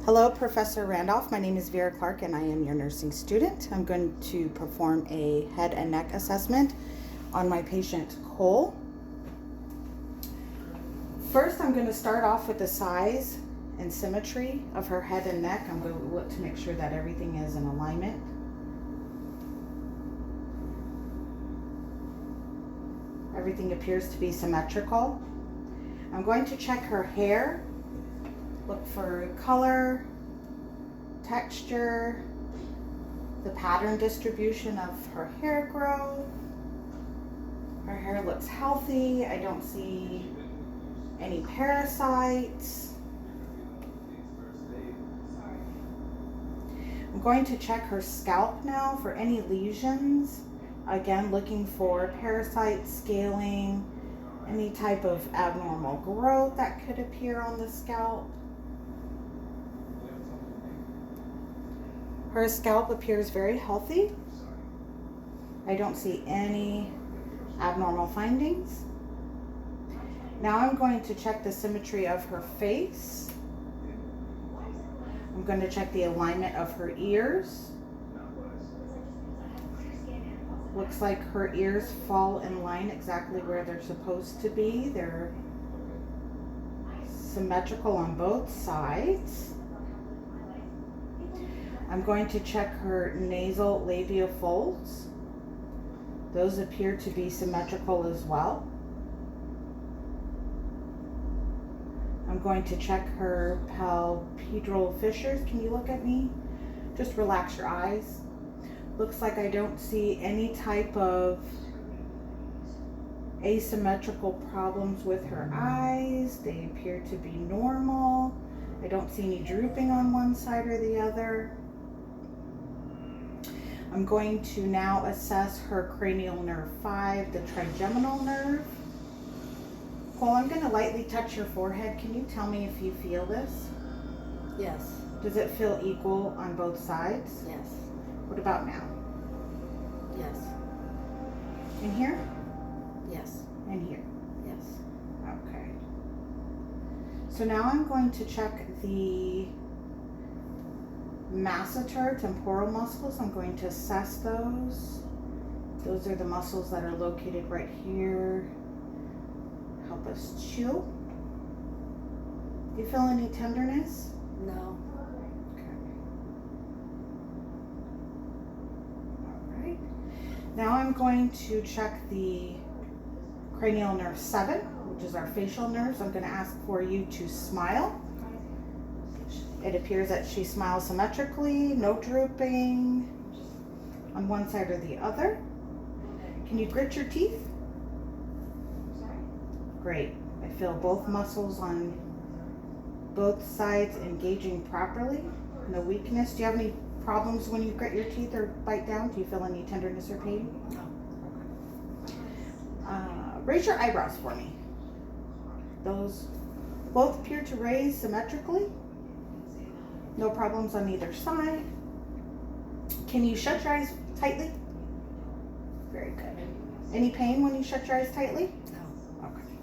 Hello, Professor Randolph. My name is Vera Clark and I am your nursing student. I'm going to perform a head and neck assessment on my patient Cole. First, I'm going to start off with the size and symmetry of her head and neck. I'm going to look to make sure that everything is in alignment. Everything appears to be symmetrical. I'm going to check her hair. Look for color, texture, the pattern distribution of her hair growth. Her hair looks healthy. I don't see any parasites. I'm going to check her scalp now for any lesions. Again, looking for parasites, scaling, any type of abnormal growth that could appear on the scalp. Her scalp appears very healthy. I don't see any abnormal findings. Now I'm going to check the symmetry of her face. I'm going to check the alignment of her ears. Looks like her ears fall in line exactly where they're supposed to be. They're symmetrical on both sides. I'm going to check her nasal labial folds. Those appear to be symmetrical as well. I'm going to check her palpebral fissures. Can you look at me? Just relax your eyes. Looks like I don't see any type of asymmetrical problems with her eyes. They appear to be normal. I don't see any drooping on one side or the other. I'm going to now assess her cranial nerve 5, the trigeminal nerve. Cole, I'm going to lightly touch your forehead. Can you tell me if you feel this? Yes. Does it feel equal on both sides? Yes. What about now? Yes. In here? Yes. And here? Yes. Okay. So now I'm going to check the masseter temporal muscles. I'm going to assess those. Those are the muscles that are located right here. Help us chew. Do you feel any tenderness? No. Okay. All right. Now I'm going to check the cranial nerve 7, which is our facial nerves. I'm going to ask for you to smile. It appears that she smiles symmetrically, no drooping on one side or the other. Can you grit your teeth? Great. I feel both muscles on both sides engaging properly. No weakness. Do you have any problems when you grit your teeth or bite down? Do you feel any tenderness or pain? No. Raise your eyebrows for me. Those both appear to raise symmetrically. No problems on either side. Can you shut your eyes tightly? Very good. Any pain when you shut your eyes tightly? No. Okay.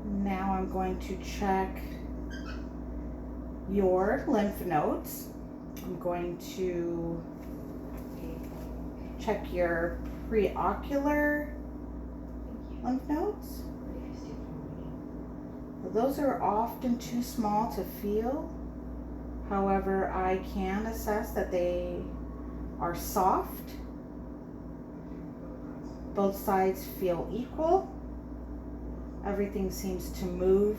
Now I'm going to check your lymph nodes. I'm going to check your preocular lymph nodes. Those are often too small to feel. However, I can assess that they are soft. Both sides feel equal. Everything seems to move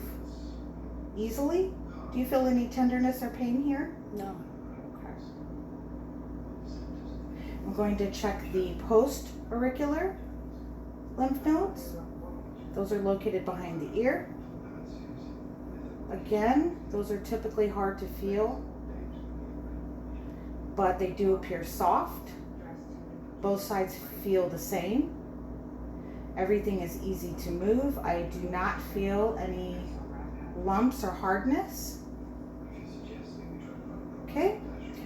easily. Do you feel any tenderness or pain here? No. Okay. I'm going to check the post-auricular lymph nodes. Those are located behind the ear. Again, those are typically hard to feel, but they do appear soft. Both sides feel the same. Everything is easy to move. I do not feel any lumps or hardness. Okay,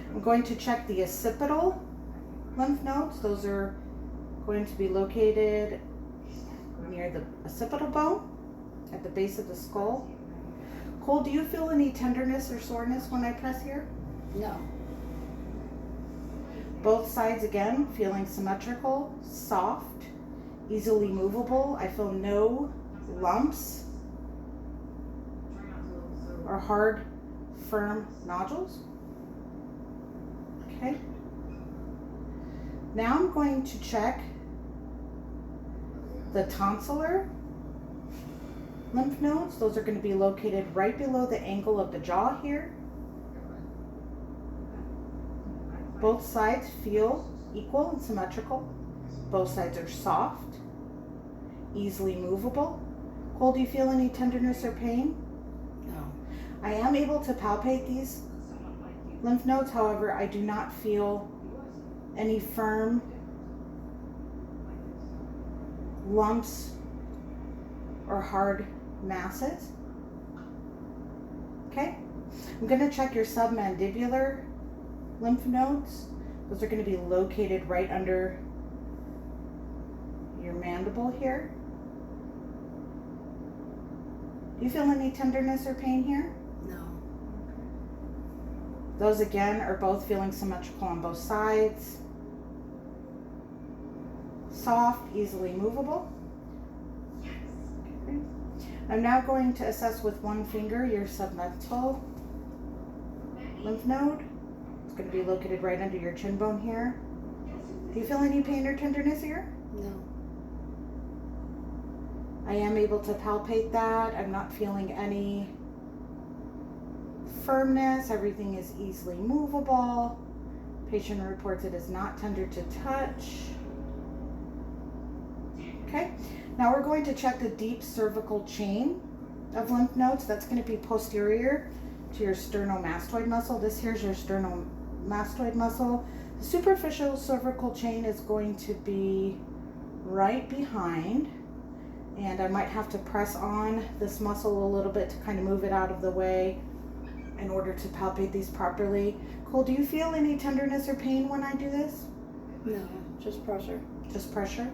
I'm going to check the occipital lymph nodes. Those are going to be located near the occipital bone at the base of the skull. Cole, do you feel any tenderness or soreness when I press here? No. Both sides again, feeling symmetrical, soft, easily movable. I feel no lumps or hard, firm nodules. Okay. Now I'm going to check the tonsillar lymph nodes. Those are going to be located right below the angle of the jaw here. Both sides feel equal and symmetrical. Both sides are soft, easily movable. Cole, do you feel any tenderness or pain? No. I am able to palpate these lymph nodes, however, I do not feel any firm lumps or hard masses. Okay, I'm going to check your submandibular lymph nodes. Those are going to be located right under your mandible here. Do you feel any tenderness or pain here? No. Those again are both feeling symmetrical on both sides. Soft, easily movable. Okay. I'm now going to assess with one finger your submental lymph node. It's going to be located right under your chin bone here. Do you feel any pain or tenderness here? No. I am able to palpate that. I'm not feeling any firmness. Everything is easily movable. Patient reports it is not tender to touch. Okay, now we're going to check the deep cervical chain of lymph nodes. That's going to be posterior to your sternomastoid muscle. This here's your sternomastoid muscle. The superficial cervical chain is going to be right behind, and I might have to press on this muscle a little bit to kind of move it out of the way in order to palpate these properly. Cole, do you feel any tenderness or pain when I do this? No. Just pressure. Just pressure?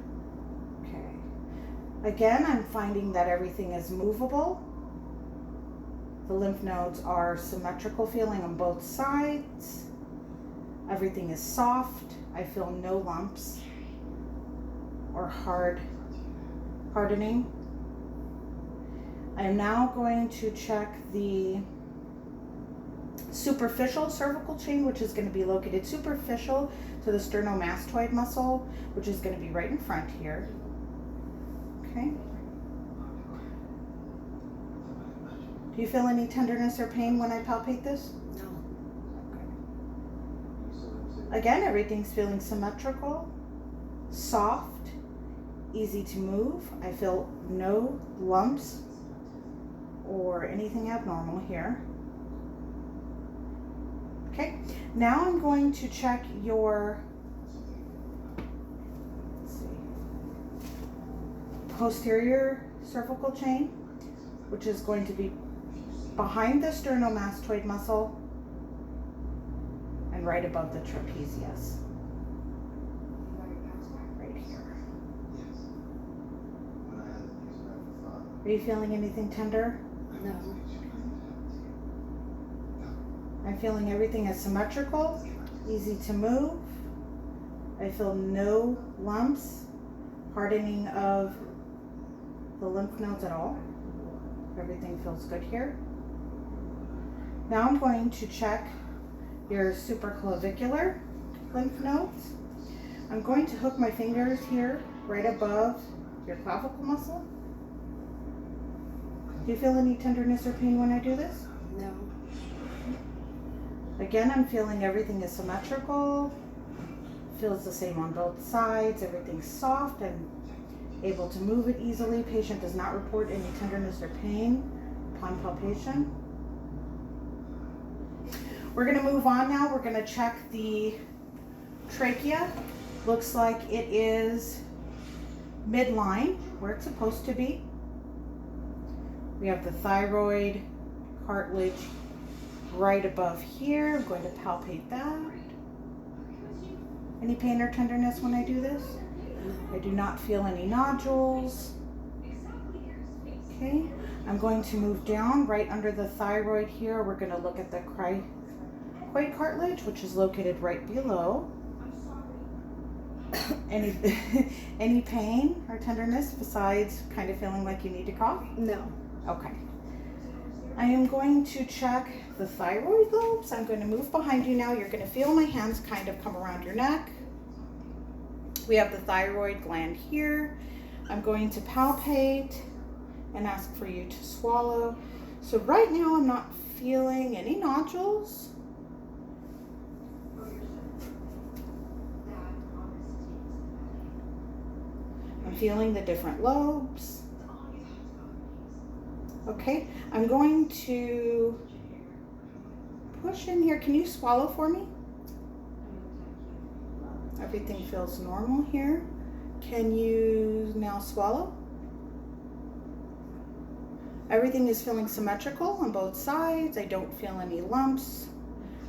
Okay. Again, I'm finding that everything is movable. The lymph nodes are symmetrical feeling on both sides. Everything is soft. I feel no lumps or hardening. I am now going to check the superficial cervical chain, which is going to be located superficial to the sternomastoid muscle, which is going to be right in front here. Okay. Do you feel any tenderness or pain when I palpate this? No. Again, everything's feeling symmetrical, soft, easy to move. I feel no lumps or anything abnormal here. Okay, now I'm going to check your posterior cervical chain, which is going to be behind the sternomastoid muscle and right above the trapezius. Right here. Are you feeling anything tender? No. I'm feeling everything is symmetrical, easy to move. I feel no lumps, hardening of the lymph nodes at all. Everything feels good here. Now I'm going to check your supraclavicular lymph nodes. I'm going to hook my fingers here right above your clavicle muscle. Do you feel any tenderness or pain when I do this? No. Again, I'm feeling everything is symmetrical, feels the same on both sides, everything's soft and able to move it easily. Patient does not report any tenderness or pain upon palpation. We're going to move on now. We're going to check the trachea. Looks like it is midline, where it's supposed to be. We have the thyroid cartilage right above here. I'm going to palpate that. Any pain or tenderness when I do this? I do not feel any nodules. Okay, I'm going to move down right under the thyroid here. We're going to look at the cricoid cartilage, which is located right below. Any pain or tenderness besides kind of feeling like you need to cough? No. Okay. I am going to check the thyroid lobes. I'm going to move behind you now. You're going to feel my hands kind of come around your neck. We have the thyroid gland here. I'm going to palpate and ask for you to swallow. So right now I'm not feeling any nodules. I'm feeling the different lobes. Okay, I'm going to push in here. Can you swallow for me? Everything feels normal here. Can you now swallow? Everything is feeling symmetrical on both sides. I don't feel any lumps.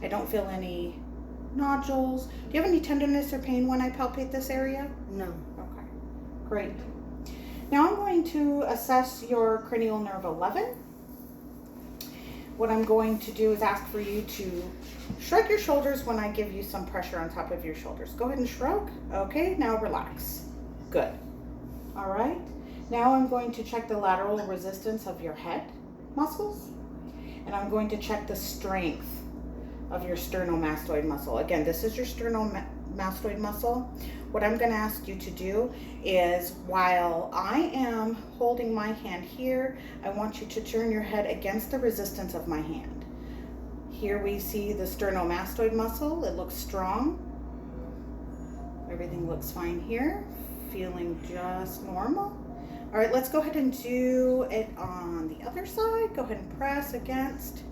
I don't feel any nodules. Do you have any tenderness or pain when I palpate this area? No. Okay, great. Now I'm going to assess your cranial nerve 11. What I'm going to do is ask for you to shrug your shoulders when I give you some pressure on top of your shoulders. Go ahead and shrug. Okay, now relax. Good. All right. Now I'm going to check the lateral resistance of your head muscles, and I'm going to check the strength of your sternomastoid muscle. Again, this is your sternomastoid muscle. What I'm going to ask you to do is, while I am holding my hand here, I want you to turn your head against the resistance of my hand. Here we see the sternomastoid muscle. It looks strong. Everything looks fine here. Feeling just normal. All right, let's go ahead and do it on the other side. Go ahead and press against.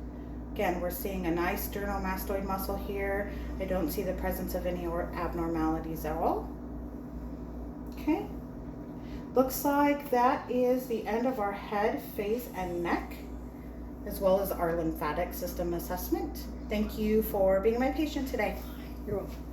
Again, we're seeing a nice sternomastoid muscle here. I don't see the presence of any abnormalities at all. Okay. Looks like that is the end of our head, face, and neck, as well as our lymphatic system assessment. Thank you for being my patient today. You're welcome.